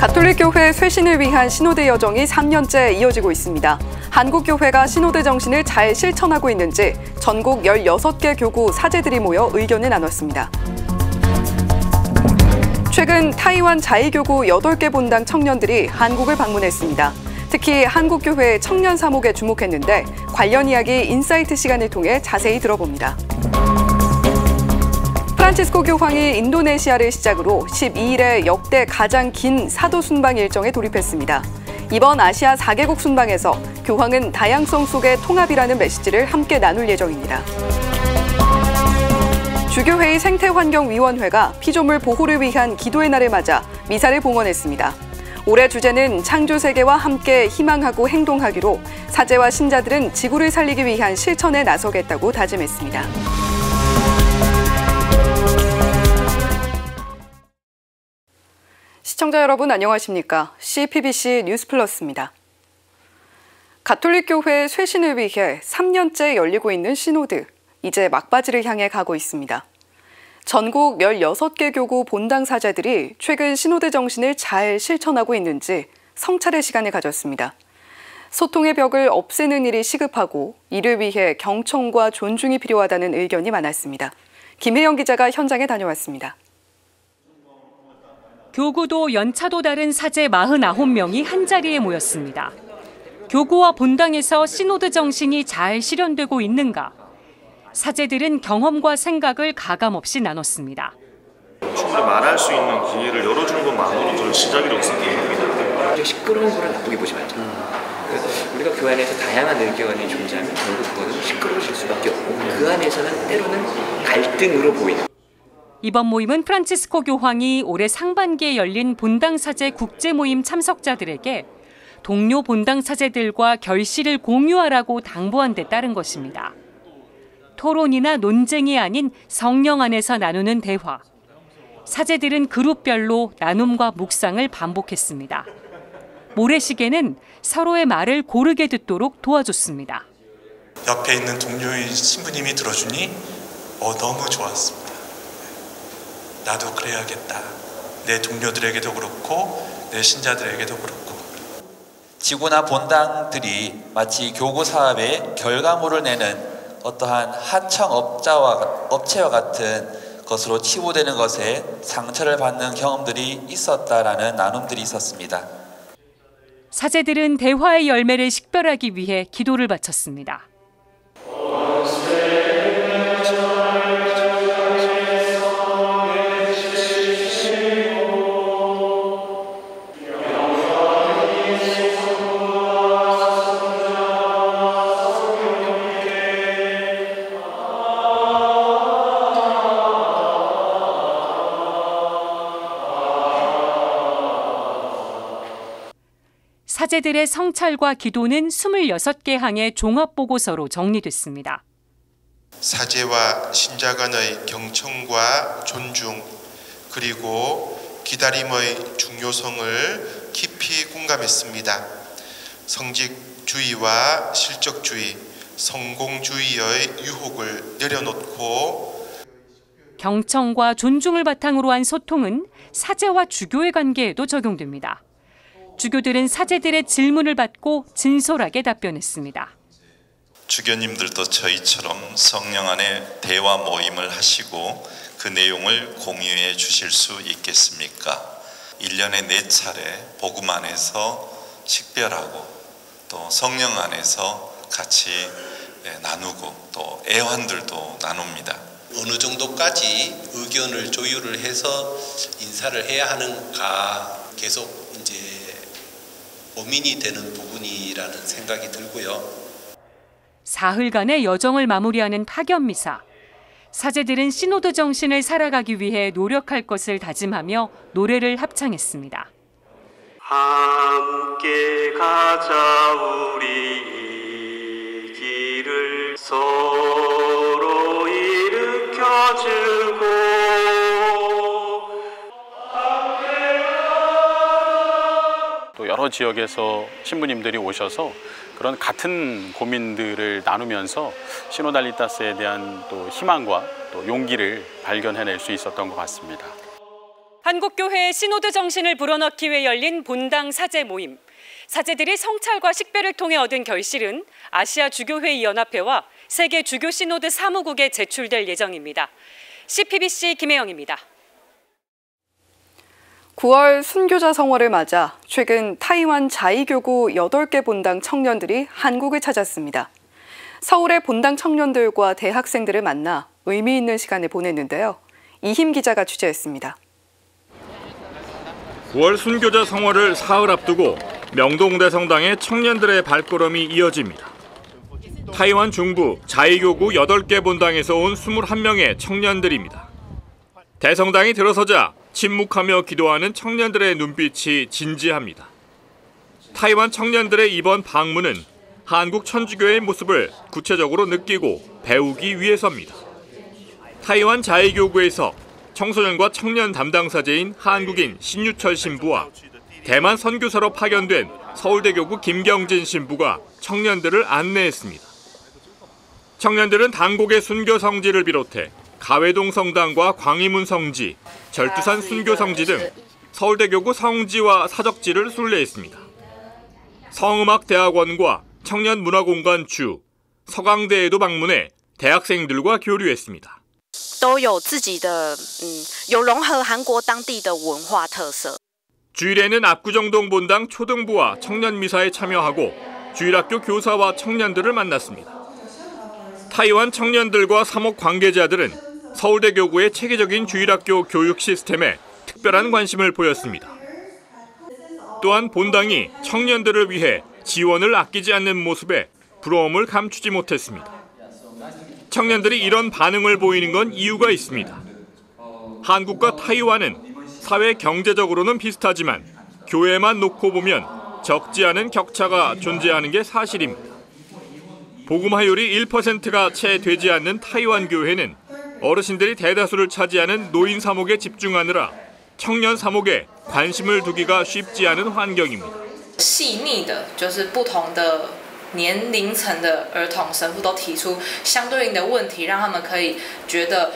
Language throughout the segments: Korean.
가톨릭교회 쇄신을 위한 신호대 여정이 3년째 이어지고 있습니다. 한국교회가 신호대 정신을 잘 실천하고 있는지 전국 16개 교구 사제들이 모여 의견을 나눴습니다. 최근 타이완 자이교구 8개 본당 청년들이 한국을 방문했습니다. 특히 한국교회의 청년 사목에 주목했는데 관련 이야기 인사이트 시간을 통해 자세히 들어봅니다. 프란치스코 교황이 인도네시아를 시작으로 12일에 역대 가장 긴 사도 순방 일정에 돌입했습니다. 이번 아시아 4개국 순방에서 교황은 다양성 속의 통합이라는 메시지를 함께 나눌 예정입니다. 주교회의 생태환경위원회가 피조물 보호를 위한 기도의 날을 맞아 미사를 봉헌했습니다. 올해 주제는 창조세계와 함께 희망하고 행동하기로 사제와 신자들은 지구를 살리기 위한 실천에 나서겠다고 다짐했습니다. 시청자 여러분 안녕하십니까? CPBC 뉴스플러스입니다. 가톨릭교회 쇄신을 위해 3년째 열리고 있는 시노드, 이제 막바지를 향해 가고 있습니다. 전국 16개 교구 본당 사제들이 최근 시노드 정신을 잘 실천하고 있는지 성찰의 시간을 가졌습니다. 소통의 벽을 없애는 일이 시급하고 이를 위해 경청과 존중이 필요하다는 의견이 많았습니다. 김혜영 기자가 현장에 다녀왔습니다. 교구도 연차도 다른 사제 49명이 한자리에 모였습니다. 교구와 본당에서 시노드 정신이 잘 실현되고 있는가? 사제들은 경험과 생각을 가감없이 나눴습니다. 충분히 말할 수 있는 기회를 열어주는 것만으로도 시작이라고 생각합니다. 시끄러운 거를 나쁘게 보시면 안 돼요. 우리가 교회 안에서 다양한 의견이 존재하면 결국 그거는 시끄러워질 수밖에 없고 그 안에서는 때로는 갈등으로 보이는. 이번 모임은 프란치스코 교황이 올해 상반기에 열린 본당 사제 국제 모임 참석자들에게 동료 본당 사제들과 결실을 공유하라고 당부한 데 따른 것입니다. 토론이나 논쟁이 아닌 성령 안에서 나누는 대화. 사제들은 그룹별로 나눔과 묵상을 반복했습니다. 모래시계는 서로의 말을 고르게 듣도록 도와줬습니다. 옆에 있는 동료인 신부님이 들어주니 너무 좋았습니다. 나도 그래야겠다. 내 동료들에게도 그렇고 내 신자들에게도 그렇고. 지구나 본당들이 마치 교구 사업의 결과물을 내는 어떠한 하청 업체와 같은 것으로 치부되는 것에 상처를 받는 경험들이 있었다라는 나눔들이 있었습니다. 사제들은 대화의 열매를 식별하기 위해 기도를 바쳤습니다. 사제들의 성찰과 기도는 26개 항의 종합보고서로 정리됐습니다. 사제와 신자 간의 경청과 존중 그리고 기다림의 중요성을 깊이 공감했습니다. 성직주의와 실적주의, 성공주의의 유혹을 내려놓고 경청과 존중을 바탕으로 한 소통은 사제와 주교의 관계에도 적용됩니다. 주교들은 사제들의 질문을 받고 진솔하게 답변했습니다. 주교님들도 저희처럼 성령 안에 대화 모임을 하시고 그 내용을 공유해 주실 수 있겠습니까? 1년에 4차례 복음 안에서 식별하고 또 성령 안에서 같이 나누고 또 애환들도 나눕니다. 어느 정도까지 의견을 조율을 해서 인사를 해야 하는가 계속 이제 고민이 되는 부분이라는 생각이 들고요. 사흘간의 여정을 마무리하는 파견미사. 사제들은 시노드 정신을 살아가기 위해 노력할 것을 다짐하며 노래를 합창했습니다. 함께 가자 우리 이 길을 서로 일으켜주고 또 여러 지역에서 신부님들이 오셔서 그런 같은 고민들을 나누면서 시노달리타스에 대한 또 희망과 또 용기를 발견해낼 수 있었던 것 같습니다. 한국교회의 시노드 정신을 불어넣기 위해 열린 본당 사제 모임. 사제들이 성찰과 식별을 통해 얻은 결실은 아시아 주교회 연합회와 세계 주교 시노드 사무국에 제출될 예정입니다. CPBC 김혜영입니다. 9월 순교자 성월을 맞아 최근 타이완 자이교구 8개 본당 청년들이 한국을 찾았습니다. 서울의 본당 청년들과 대학생들을 만나 의미 있는 시간을 보냈는데요. 이힘 기자가 취재했습니다. 9월 순교자 성월을 사흘 앞두고 명동대 성당의 청년들의 발걸음이 이어집니다. 타이완 중부 자이교구 8개 본당에서 온 21명의 청년들입니다. 대성당이 들어서자 침묵하며 기도하는 청년들의 눈빛이 진지합니다. 타이완 청년들의 이번 방문은 한국 천주교의 모습을 구체적으로 느끼고 배우기 위해서입니다. 타이완 자이교구에서 청소년과 청년 담당 사제인 한국인 신유철 신부와 대만 선교사로 파견된 서울대교구 김경진 신부가 청년들을 안내했습니다. 청년들은 당곡의 순교 성지를 비롯해 가회동 성당과 광희문 성지, 절두산 순교 성지 등 서울대교구 성지와 사적지를 순례했습니다. 성음악대학원과 청년문화공간 주, 서강대에도 방문해 대학생들과 교류했습니다. 都有自己的有融合韩国当地的文化特色。 주일에는 압구정동 본당 초등부와 청년미사에 참여하고 주일학교 교사와 청년들을 만났습니다. 타이완 청년들과 사목 관계자들은 서울대교구의 체계적인 주일학교 교육 시스템에 특별한 관심을 보였습니다. 또한 본당이 청년들을 위해 지원을 아끼지 않는 모습에 부러움을 감추지 못했습니다. 청년들이 이런 반응을 보이는 건 이유가 있습니다. 한국과 타이완은 사회 경제적으로는 비슷하지만 교회만 놓고 보면 적지 않은 격차가 존재하는 게 사실입니다. 복음화율이 1%가 채 되지 않는 타이완 교회는 어르신들이 대다수를 차지하는 노인 사목에 집중하느라 청년 사목에 관심을 두기가 쉽지 않은 환경입니다. 细腻的就是不同的年龄层的儿童神父都提出相对应的问题，让他们可以觉得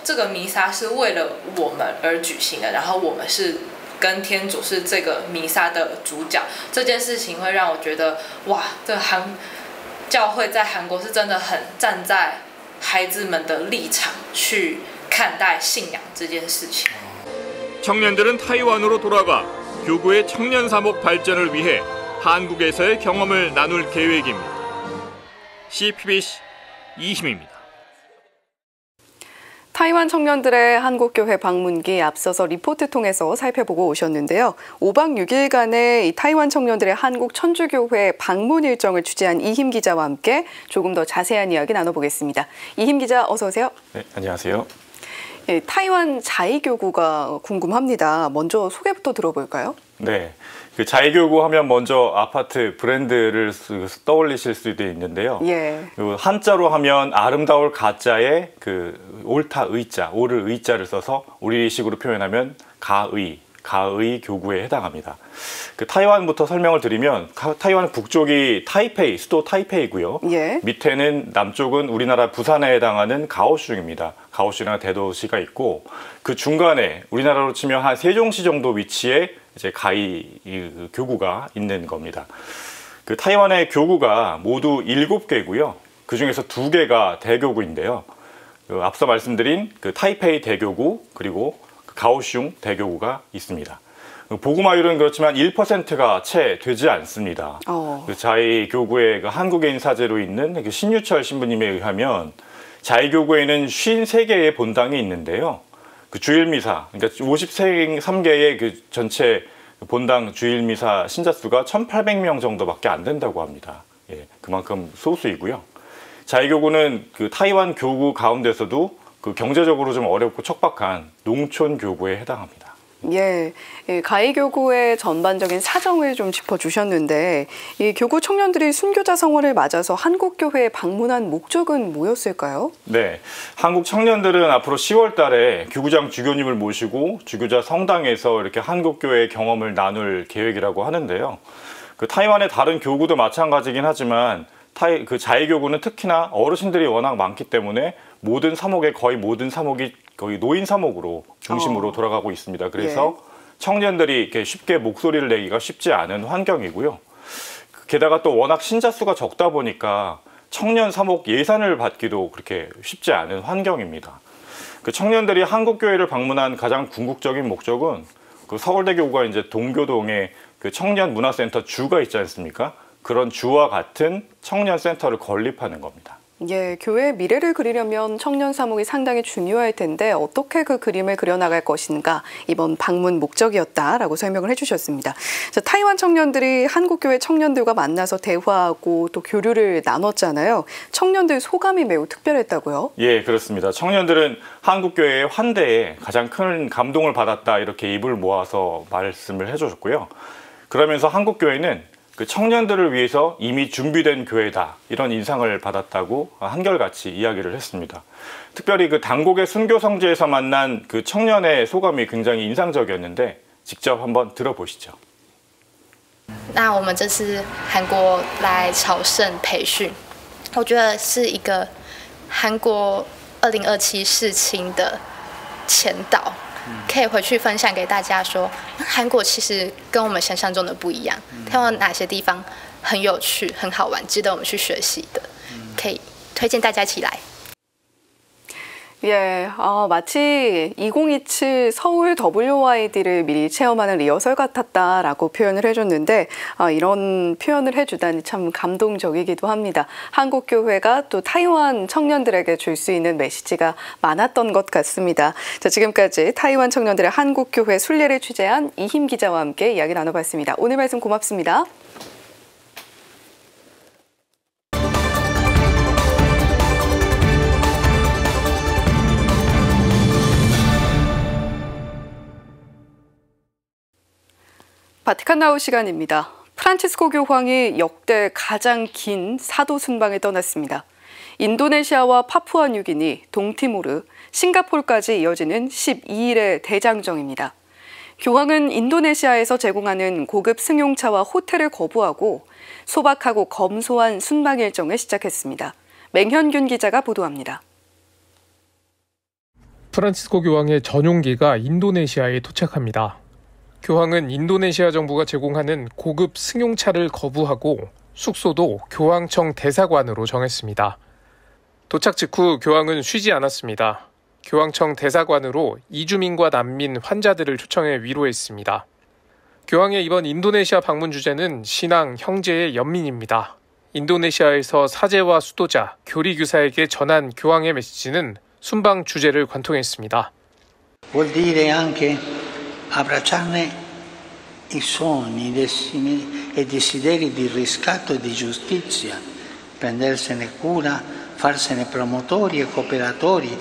这个弥撒是为了我们而举行的，然后我们是跟天主是这个弥撒的主角。这件事情会让我觉得，哇，这韩教会在韩国是真的很站在孩子们的立场去看待信仰这件事情。 청년들은 타이완으로 돌아가 교구의 청년 사목 발전을 위해 한국에서의 경험을 나눌 계획입니다. CPBC 이힘입니다. 타이완 청년들의 한국교회 방문기 앞서서 리포트 통해서 살펴보고 오셨는데요. 5박 6일간의 이 타이완 청년들의 한국 천주교회 방문 일정을 취재한 이힘 기자와 함께 조금 더 자세한 이야기 나눠보겠습니다. 이힘 기자 어서 오세요. 네, 안녕하세요. 타이완 자이교구가 궁금합니다. 먼저 소개부터 들어볼까요? 네, 그 자이교구 하면 먼저 아파트 브랜드를 떠올리실 수도 있는데요. 예. 한자로 하면 아름다울 가자에 그 옳다 의자, 옳을 의자를 써서 우리식으로 표현하면 가의 교구에 해당합니다. 그 타이완부터 설명을 드리면 타이완 북쪽이 타이페이, 수도 타이페이고요. 예. 밑에는 남쪽은 우리나라 부산에 해당하는 가오슝입니다. 가오슝이라는 대도시가 있고 그 중간에 우리나라로 치면 한 세종시 정도 위치에 이제 가이 교구가 있는 겁니다. 그 타이완의 교구가 모두 7개고요. 그 중에서 2개가 대교구인데요. 그 앞서 말씀드린 그 타이페이 대교구 그리고 가오슝 대교구가 있습니다. 복음화율은 그렇지만 1%가 채 되지 않습니다. 그 자이교구의 그 한국인 사제로 있는 그 신유철 신부님에 의하면 자이교구에는 53개의 본당이 있는데요. 그 주일미사, 그러니까 53개의 그 전체 본당 주일미사 신자 수가 1,800명 정도밖에 안 된다고 합니다. 예, 그만큼 소수이고요. 자이교구는 그 타이완 교구 가운데서도 그 경제적으로 좀 어렵고 척박한 농촌 교구에 해당합니다. 예, 가이 교구의 전반적인 사정을 좀 짚어주셨는데 이 교구 청년들이 순교자 성월을 맞아서 한국 교회에 방문한 목적은 뭐였을까요? 네, 한국 청년들은 앞으로 10월 달에 교구장 주교님을 모시고 주교자 성당에서 이렇게 한국 교회의 경험을 나눌 계획이라고 하는데요. 그 타이완의 다른 교구도 마찬가지긴 하지만 그 자의교구는 특히나 어르신들이 워낙 많기 때문에 모든 사목의 거의 모든 사목이 거의 노인 사목으로 중심으로 돌아가고 있습니다. 그래서 청년들이 이렇게 쉽게 목소리를 내기가 쉽지 않은 환경이고요. 게다가 또 워낙 신자 수가 적다 보니까 청년 사목 예산을 받기도 그렇게 쉽지 않은 환경입니다. 그 청년들이 한국교회를 방문한 가장 궁극적인 목적은 그 서울대교구가 이제 동교동에 그 청년 문화센터 주가 있지 않습니까? 그런 주와 같은 청년 센터를 건립하는 겁니다. 예, 교회의 미래를 그리려면 청년 사목이 상당히 중요할 텐데 어떻게 그 그림을 그려나갈 것인가 이번 방문 목적이었다라고 설명을 해주셨습니다. 자, 타이완 청년들이 한국교회 청년들과 만나서 대화하고 또 교류를 나눴잖아요. 청년들 소감이 매우 특별했다고요? 예, 그렇습니다. 청년들은 한국교회의 환대에 가장 큰 감동을 받았다 이렇게 입을 모아서 말씀을 해주셨고요. 그러면서 한국교회는 그 청년들을 위해서 이미 준비된 교회다 이런 인상을 받았다고 한결같이 이야기를 했습니다. 특별히 그 단곡의 순교 성지에서 만난 그 청년의 소감이 굉장히 인상적이었는데 직접 한번 들어보시죠. 那我们这次韩国来朝圣培训，我觉得是一个韩国2027世青的前导。 可以回去分享给大家说，韩国其实跟我们想象中的不一样，它有哪些地方很有趣、很好玩，值得我们去学习的，可以推荐大家一起来。 예, 마치 2027 서울 WYD를 미리 체험하는 리허설 같았다라고 표현을 해줬는데 이런 표현을 해주다니 참 감동적이기도 합니다. 한국교회가 또 타이완 청년들에게 줄 수 있는 메시지가 많았던 것 같습니다. 자, 지금까지 타이완 청년들의 한국교회 순례를 취재한 이힘 기자와 함께 이야기 나눠봤습니다. 오늘 말씀 고맙습니다. 바티칸 나우 시간입니다. 프란치스코 교황이 역대 가장 긴 사도 순방을 떠났습니다. 인도네시아와 파푸아뉴기니, 동티모르, 싱가포르까지 이어지는 12일의 대장정입니다. 교황은 인도네시아에서 제공하는 고급 승용차와 호텔을 거부하고 소박하고 검소한 순방 일정을 시작했습니다. 맹현균 기자가 보도합니다. 프란치스코 교황의 전용기가 인도네시아에 도착합니다. 교황은 인도네시아 정부가 제공하는 고급 승용차를 거부하고 숙소도 교황청 대사관으로 정했습니다. 도착 직후 교황은 쉬지 않았습니다. 교황청 대사관으로 이주민과 난민, 환자들을 초청해 위로했습니다. 교황의 이번 인도네시아 방문 주제는 신앙, 형제의 연민입니다. 인도네시아에서 사제와 수도자, 교리교사에게 전한 교황의 메시지는 순방 주제를 관통했습니다. Vuol dire anche abbracciarne i sogni e desideri di riscatto e di giustizia, prendersene cura, farsene promotori e cooperatori,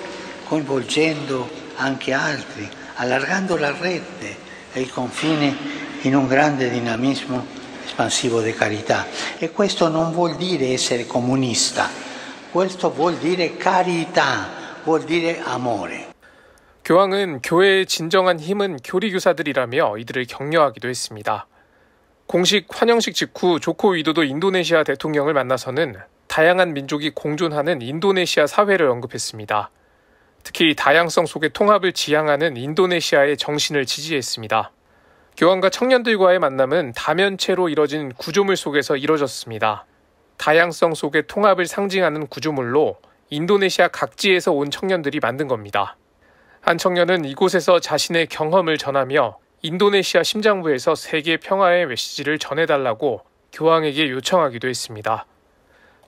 coinvolgendo anche altri, allargando la rete e il confine in un grande dinamismo espansivo di carità. E questo non vuol dire essere comunista, questo vuol dire carità, vuol dire amore. 교황은 교회의 진정한 힘은 교리교사들이라며 이들을 격려하기도 했습니다. 공식 환영식 직후 조코 위도도 인도네시아 대통령을 만나서는 다양한 민족이 공존하는 인도네시아 사회를 언급했습니다. 특히 다양성 속의 통합을 지향하는 인도네시아의 정신을 지지했습니다. 교황과 청년들과의 만남은 다면체로 이뤄진 구조물 속에서 이뤄졌습니다. 다양성 속의 통합을 상징하는 구조물로 인도네시아 각지에서 온 청년들이 만든 겁니다. 한 청년은 이곳에서 자신의 경험을 전하며 인도네시아 심장부에서 세계 평화의 메시지를 전해달라고 교황에게 요청하기도 했습니다.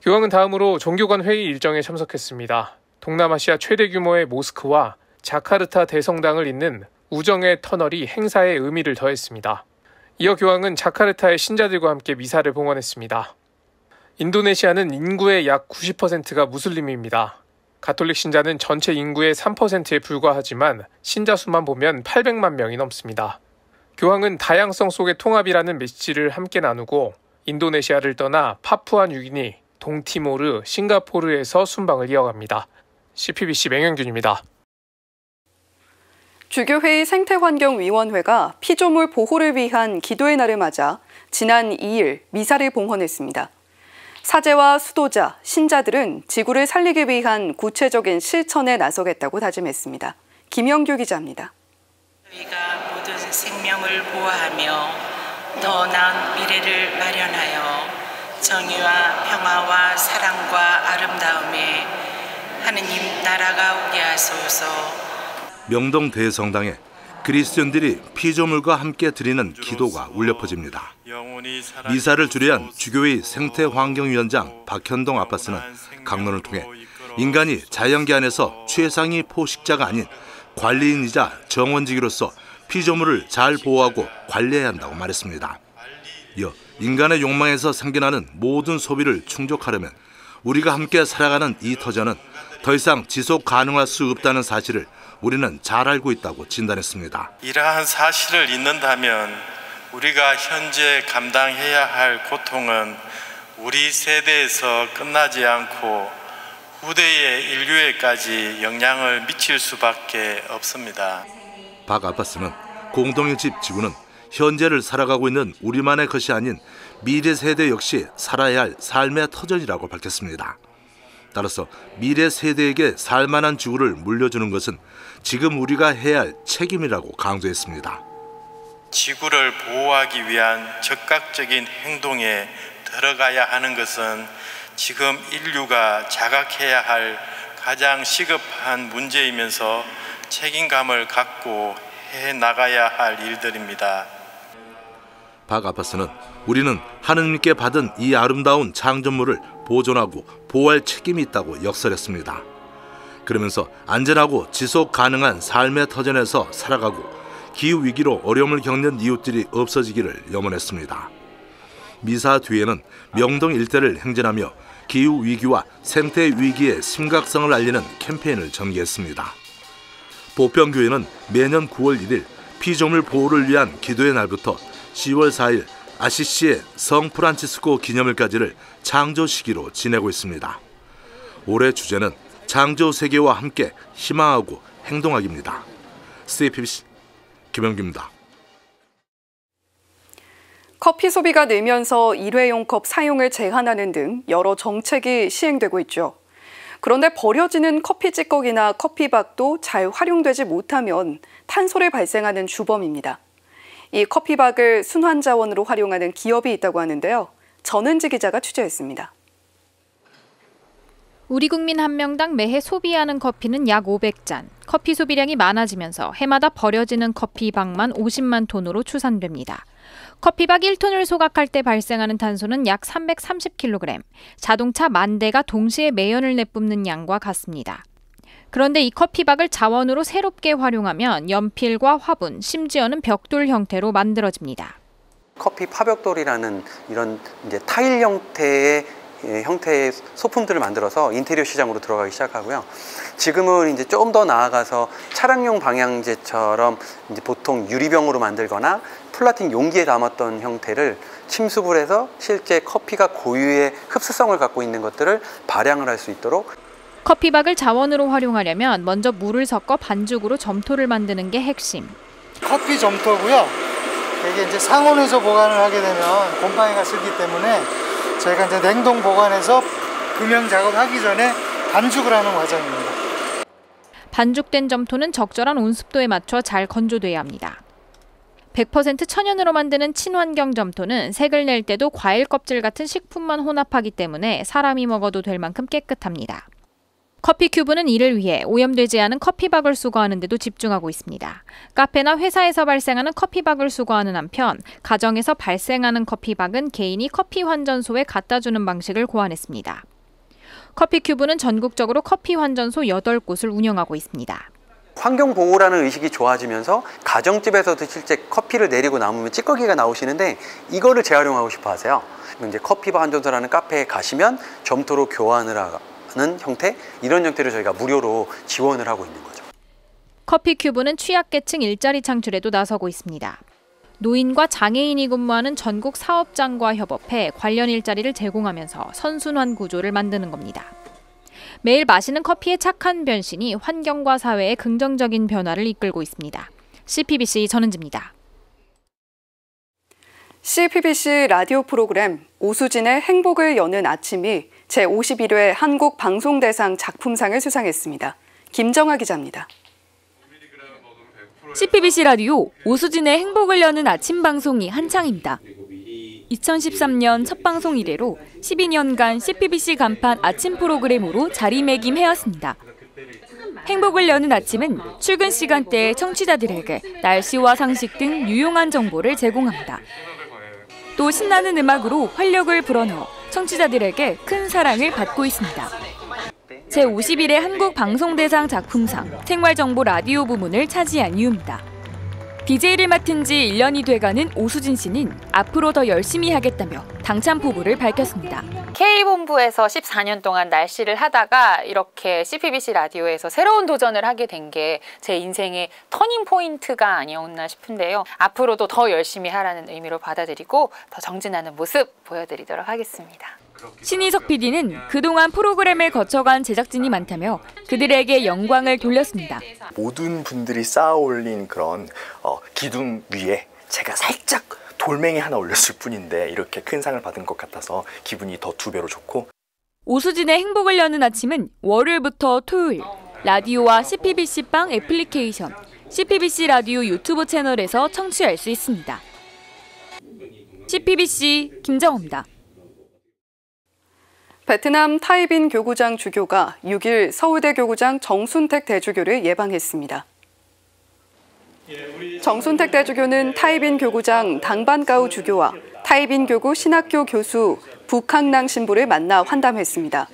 교황은 다음으로 종교관 회의 일정에 참석했습니다. 동남아시아 최대 규모의 모스크와 자카르타 대성당을 잇는 우정의 터널이 행사의 의미를 더했습니다. 이어 교황은 자카르타의 신자들과 함께 미사를 봉헌했습니다. 인도네시아는 인구의 약 90%가 무슬림입니다. 가톨릭 신자는 전체 인구의 3%에 불과하지만 신자 수만 보면 800만 명이 넘습니다. 교황은 다양성 속의 통합이라는 메시지를 함께 나누고 인도네시아를 떠나 파푸아뉴기니, 동티모르, 싱가포르에서 순방을 이어갑니다. CPBC 맹현균입니다. 주교회의 생태환경위원회가 피조물 보호를 위한 기도의 날을 맞아 지난 2일 미사를 봉헌했습니다. 사제와 수도자, 신자들은 지구를 살리기 위한 구체적인 실천에 나서겠다고 다짐했습니다. 김영규 기자입니다. 저희가 모든 생명을 보호하며 더 나은 미래를 마련하여 정의와 평화와 사랑과 아름다움에 하느님 나라가 오게 하소서. 명동 대성당에 그리스도인들이 피조물과 함께 드리는 기도가 울려 퍼집니다. 미사를 주례한 주교회 생태환경위원장 박현동 아빠스는 강론을 통해 인간이 자연계 안에서 최상위 포식자가 아닌 관리인이자 정원지기로서 피조물을 잘 보호하고 관리해야 한다고 말했습니다. 이어 인간의 욕망에서 생겨나는 모든 소비를 충족하려면 우리가 함께 살아가는 이 터전은 더 이상 지속 가능할 수 없다는 사실을 우리는 잘 알고 있다고 진단했습니다. 이러한 사실을 잊는다면 우리가 현재 감당해야 할 고통은 우리 세대에서 끝나지 않고 후대의 인류에까지 영향을 미칠 수밖에 없습니다. 박 아빠스는 공동의 집 지구는 현재를 살아가고 있는 우리만의 것이 아닌 미래 세대 역시 살아야 할 삶의 터전이라고 밝혔습니다. 따라서 미래 세대에게 살만한 지구를 물려주는 것은 지금 우리가 해야 할 책임이라고 강조했습니다. 지구를 보호하기 위한 적극적인 행동에 들어가야 하는 것은 지금 인류가 자각해야 할 가장 시급한 문제이면서 책임감을 갖고 해나가야 할 일들입니다. 박 아빠스는 우리는 하느님께 받은 이 아름다운 창조물을 보존하고 보호할 책임이 있다고 역설했습니다. 그러면서 안전하고 지속 가능한 삶의 터전에서 살아가고 기후위기로 어려움을 겪는 이웃들이 없어지기를 염원했습니다. 미사 뒤에는 명동 일대를 행진하며 기후위기와 생태위기의 심각성을 알리는 캠페인을 전개했습니다. 보평교회는 매년 9월 1일 피조물 보호를 위한 기도의 날부터 10월 4일 아시시의 성 프란치스코 기념일까지를 창조 시기로 지내고 있습니다. 올해 주제는 창조 세계와 함께 희망하고 행동하기입니다. CPBC 김영규입니다. 커피 소비가 늘면서 일회용 컵 사용을 제한하는 등 여러 정책이 시행되고 있죠. 그런데 버려지는 커피 찌꺼기나 커피박도 잘 활용되지 못하면 탄소를 발생하는 주범입니다. 이 커피박을 순환자원으로 활용하는 기업이 있다고 하는데요. 전은지 기자가 취재했습니다. 우리 국민 한 명당 매해 소비하는 커피는 약 500잔. 커피 소비량이 많아지면서 해마다 버려지는 커피박만 50만 톤으로 추산됩니다. 커피박 1톤을 소각할 때 발생하는 탄소는 약 330kg, 자동차 10,000대가 동시에 매연을 내뿜는 양과 같습니다. 그런데 이 커피박을 자원으로 새롭게 활용하면 연필과 화분, 심지어는 벽돌 형태로 만들어집니다. 커피 파벽돌이라는 이런 이제 타일 형태의 소품들을 만들어서 인테리어 시장으로 들어가기 시작하고요. 지금은 이제 조금 더 나아가서 차량용 방향제처럼 이제 보통 유리병으로 만들거나 플라스틱 용기에 담았던 형태를 침수를 해서 실제 커피가 고유의 흡수성을 갖고 있는 것들을 발향을 할 수 있도록. 커피박을 자원으로 활용하려면 먼저 물을 섞어 반죽으로 점토를 만드는 게 핵심. 커피 점토고요. 이게 이제 상온에서 보관을 하게 되면 곰팡이가 쓰기 때문에 저희가 이제 냉동 보관해서 금형 작업하기 전에 반죽을 하는 과정입니다. 반죽된 점토는 적절한 온습도에 맞춰 잘 건조돼야 합니다. 100% 천연으로 만드는 친환경 점토는 색을 낼 때도 과일 껍질 같은 식품만 혼합하기 때문에 사람이 먹어도 될 만큼 깨끗합니다. 커피큐브는 이를 위해 오염되지 않은 커피박을 수거하는 데도 집중하고 있습니다. 카페나 회사에서 발생하는 커피박을 수거하는 한편 가정에서 발생하는 커피박은 개인이 커피 환전소에 갖다 주는 방식을 고안했습니다. 커피큐브는 전국적으로 커피 환전소 8곳을 운영하고 있습니다. 환경보호라는 의식이 좋아지면서 가정집에서도 실제 커피를 내리고 남으면 찌꺼기가 나오시는데 이거를 재활용하고 싶어 하세요. 이제 커피바 환전소라는 카페에 가시면 점토로 교환을 하는 형태, 이런 형태를 저희가 무료로 지원을 하고 있는 거죠. 커피큐브는 취약계층 일자리 창출에도 나서고 있습니다. 노인과 장애인이 근무하는 전국 사업장과 협업해 관련 일자리를 제공하면서 선순환 구조를 만드는 겁니다. 매일 마시는 커피의 착한 변신이 환경과 사회에 긍정적인 변화를 이끌고 있습니다. CPBC 전은지입니다. CPBC 라디오 프로그램 오수진의 행복을 여는 아침이 제51회 한국방송대상 작품상을 수상했습니다. 김정아 기자입니다. CPBC 라디오 오수진의 행복을 여는 아침 방송이 한창입니다. 2013년 첫 방송 이래로 12년간 CPBC 간판 아침 프로그램으로 자리매김해왔습니다. 행복을 여는 아침은 출근 시간대에 청취자들에게 날씨와 상식 등 유용한 정보를 제공합니다. 또 신나는 음악으로 활력을 불어넣어 청취자들에게 큰 사랑을 받고 있습니다. 제51회 한국방송대상 작품상 생활정보 라디오 부문을 차지한 이유입니다. DJ를 맡은 지 1년이 돼가는 오수진 씨는 앞으로 더 열심히 하겠다며 당찬 포부를 밝혔습니다. K본부에서 14년 동안 날씨를 하다가 이렇게 CPBC 라디오에서 새로운 도전을 하게 된 게 제 인생의 터닝 포인트가 아니었나 싶은데요. 앞으로도 더 열심히 하라는 의미로 받아들이고 더 정진하는 모습 보여드리도록 하겠습니다. 신희석 PD는 그동안 프로그램을 거쳐간 제작진이 많다며 그들에게 영광을 돌렸습니다. 모든 분들이 쌓아올린 그런 기둥 위에 제가 살짝 돌멩이 하나 올렸을 뿐인데 이렇게 큰 상을 받은 것 같아서 기분이 더 2배로 좋고. 오수진의 행복을 여는 아침은 월요일부터 토요일 라디오와 CPBC 빵 애플리케이션, CPBC 라디오 유튜브 채널에서 청취할 수 있습니다. CPBC 김정호입니다. 베트남 타이빈 교구장 주교가 6일 서울대 교구장 정순택 대주교를 예방했습니다. 정순택 대주교는 타이빈 교구장 당반가우 주교와 타이빈 교구 신학교 교수 북항낭 신부를 만나 환담했습니다.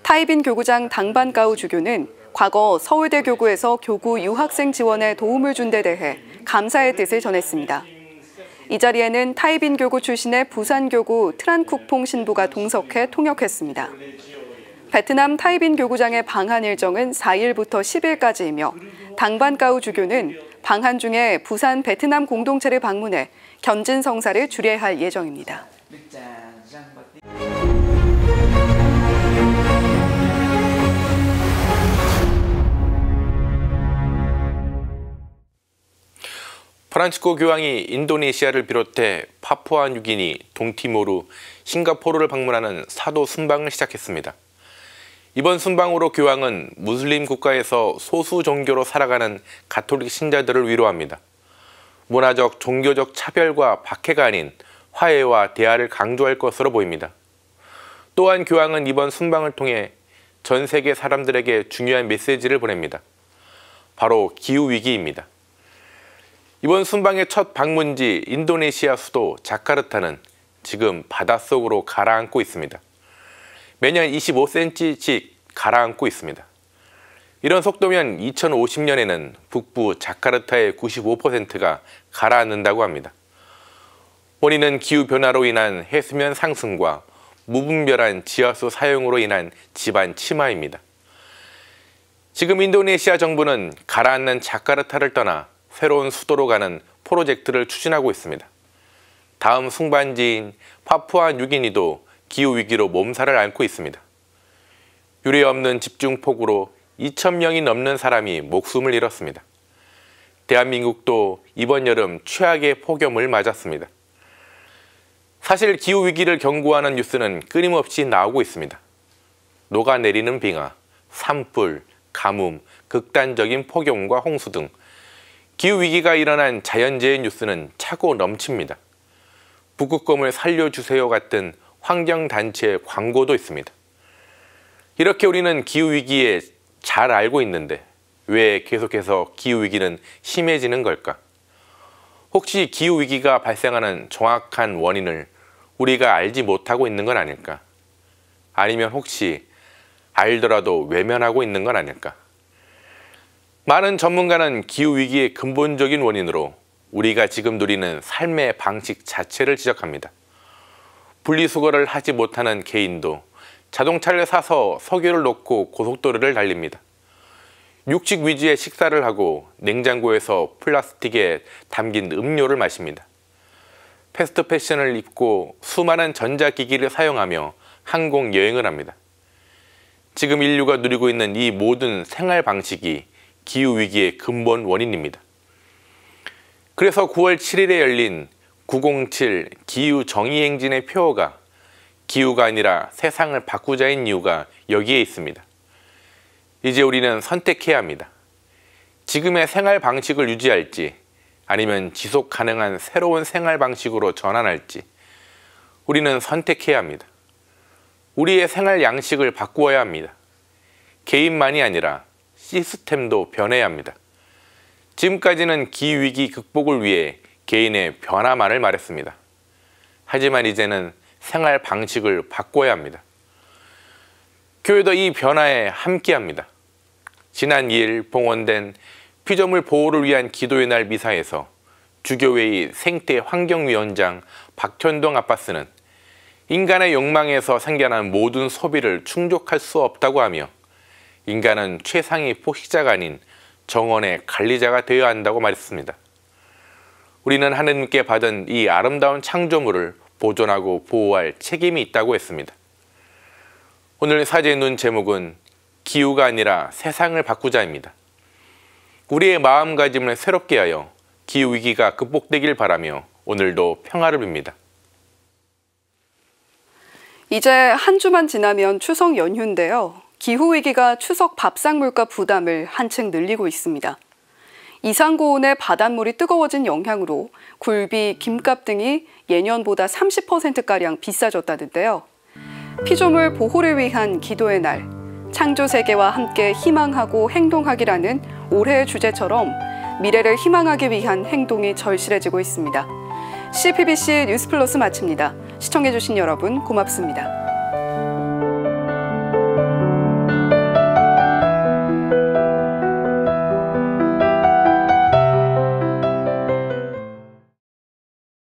타이빈 교구장 당반가우 주교는 과거 서울대 교구에서 교구 유학생 지원에 도움을 준 데 대해 감사의 뜻을 전했습니다. 이 자리에는 타이빈 교구 출신의 부산 교구 트란쿡퐁 신부가 동석해 통역했습니다. 베트남 타이빈 교구장의 방한 일정은 4일부터 10일까지이며 당반가우 주교는 방한 중에 부산 베트남 공동체를 방문해 견진 성사를 주례할 예정입니다. 프란치스코 교황이 인도네시아를 비롯해 파푸아뉴기니, 동티모르, 싱가포르를 방문하는 사도 순방을 시작했습니다. 이번 순방으로 교황은 무슬림 국가에서 소수 종교로 살아가는 가톨릭 신자들을 위로합니다. 문화적, 종교적 차별과 박해가 아닌 화해와 대화를 강조할 것으로 보입니다. 또한 교황은 이번 순방을 통해 전 세계 사람들에게 중요한 메시지를 보냅니다. 바로 기후위기입니다. 이번 순방의 첫 방문지 인도네시아 수도 자카르타는 지금 바닷속으로 가라앉고 있습니다. 매년 25cm씩 가라앉고 있습니다. 이런 속도면 2050년에는 북부 자카르타의 95%가 가라앉는다고 합니다. 원인은 기후변화로 인한 해수면 상승과 무분별한 지하수 사용으로 인한 지반 침하입니다. 지금 인도네시아 정부는 가라앉는 자카르타를 떠나 새로운 수도로 가는 프로젝트를 추진하고 있습니다. 다음 순방지인 파푸아뉴기니도 기후위기로 몸살을 앓고 있습니다. 유례없는 집중폭우로 2,000명이 넘는 사람이 목숨을 잃었습니다. 대한민국도 이번 여름 최악의 폭염을 맞았습니다. 사실 기후위기를 경고하는 뉴스는 끊임없이 나오고 있습니다. 녹아내리는 빙하, 산불, 가뭄, 극단적인 폭염과 홍수 등 기후위기가 일어난 자연재해 뉴스는 차고 넘칩니다. 북극곰을 살려주세요 같은 환경단체의 광고도 있습니다. 이렇게 우리는 기후위기에 잘 알고 있는데 왜 계속해서 기후위기는 심해지는 걸까? 혹시 기후위기가 발생하는 정확한 원인을 우리가 알지 못하고 있는 건 아닐까? 아니면 혹시 알더라도 외면하고 있는 건 아닐까? 많은 전문가는 기후위기의 근본적인 원인으로 우리가 지금 누리는 삶의 방식 자체를 지적합니다. 분리수거를 하지 못하는 개인도 자동차를 사서 석유를 넣고 고속도로를 달립니다. 육식 위주의 식사를 하고 냉장고에서 플라스틱에 담긴 음료를 마십니다. 패스트 패션을 입고 수많은 전자기기를 사용하며 항공 여행을 합니다. 지금 인류가 누리고 있는 이 모든 생활 방식이 기후위기의 근본 원인입니다. 그래서 9월 7일에 열린 907 기후정의행진의 표어가 기후가 아니라 세상을 바꾸자인 이유가 여기에 있습니다. 이제 우리는 선택해야 합니다. 지금의 생활 방식을 유지할지 아니면 지속 가능한 새로운 생활 방식으로 전환할지 우리는 선택해야 합니다. 우리의 생활 양식을 바꾸어야 합니다. 개인만이 아니라 시스템도 변해야 합니다. 지금까지는 기후위기 극복을 위해 개인의 변화만을 말했습니다. 하지만 이제는 생활 방식을 바꿔야 합니다. 교회도 이 변화에 함께합니다. 지난 2일 봉헌된 피조물 보호를 위한 기도의 날 미사에서 주교회의 생태환경위원장 박현동 아빠스는 인간의 욕망에서 생겨난 모든 소비를 충족할 수 없다고 하며 인간은 최상의 포식자가 아닌 정원의 관리자가 되어야 한다고 말했습니다. 우리는 하느님께 받은 이 아름다운 창조물을 보존하고 보호할 책임이 있다고 했습니다. 오늘 사제의 눈 제목은 기후가 아니라 세상을 바꾸자입니다. 우리의 마음가짐을 새롭게 하여 기후위기가 극복되길 바라며 오늘도 평화를 빕니다. 이제 한 주만 지나면 추석 연휴인데요. 기후위기가 추석 밥상 물가 부담을 한층 늘리고 있습니다. 이상고온의 바닷물이 뜨거워진 영향으로 굴비, 김값 등이 예년보다 30%가량 비싸졌다는데요. 피조물 보호를 위한 기도의 날, 창조 세계와 함께 희망하고 행동하기라는 올해의 주제처럼 미래를 희망하기 위한 행동이 절실해지고 있습니다. CPBC 뉴스플러스 마칩니다. 시청해주신 여러분 고맙습니다.